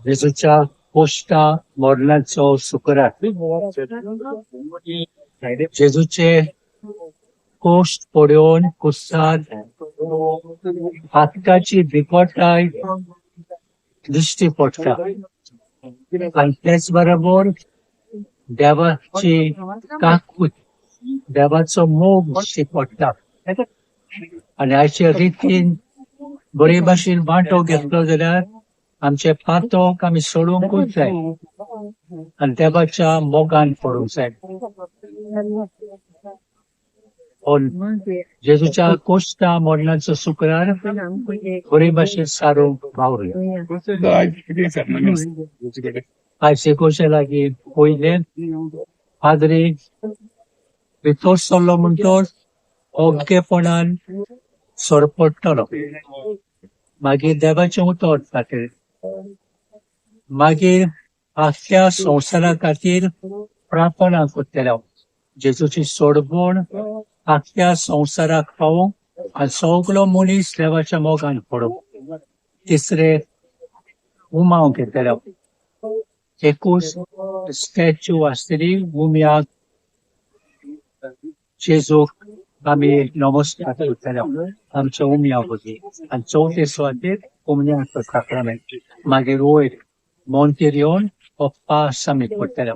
जेजूच्या कोष्टा मरणाचो सुकरार जेजूचे कोष्ट पडून कुसार हातकाची बिकटाय दिश्टी पडटा आणि त्याच बरोबर देवाची काकूट देवाचो मोग दिश्टी पडटा आणि अशे रितीन बरे भाशेन वांटो घेतलो जाल्यार आमचे पातक आमी सोडूंकूच जाय आणि देवाच्या मोगान पडूंक जाय. जेजूच्या कोश्टा मरणाचो शुक्रार बरे भाशेन सारूंक वावरया. आयचे कोशे लागीं पयले पाद्री भितर सरलो म्हणटच ओग्गेपणान सोरपडटलो, मागीर देवाचें उतर खातीर, मागीर आख्या संवसारा खातीर प्रार्थना करतलो. जेजूची सोडवण आख्या संवसाराक पावूंक आनी सगलो मनीस देवाच्या मोगान पडूंक. तिसरे उमाव घेतलो. एकूच स्टॅच्यू आसतली उम्याक जेजूक आमी नमस्कार करतलो आमच्या उम्या बद्दल. आनी चवथे सुवातेर उमयाचो साक्रामेंट, मागीर वयर मोंतेर येवन हो पास आमी करतलो.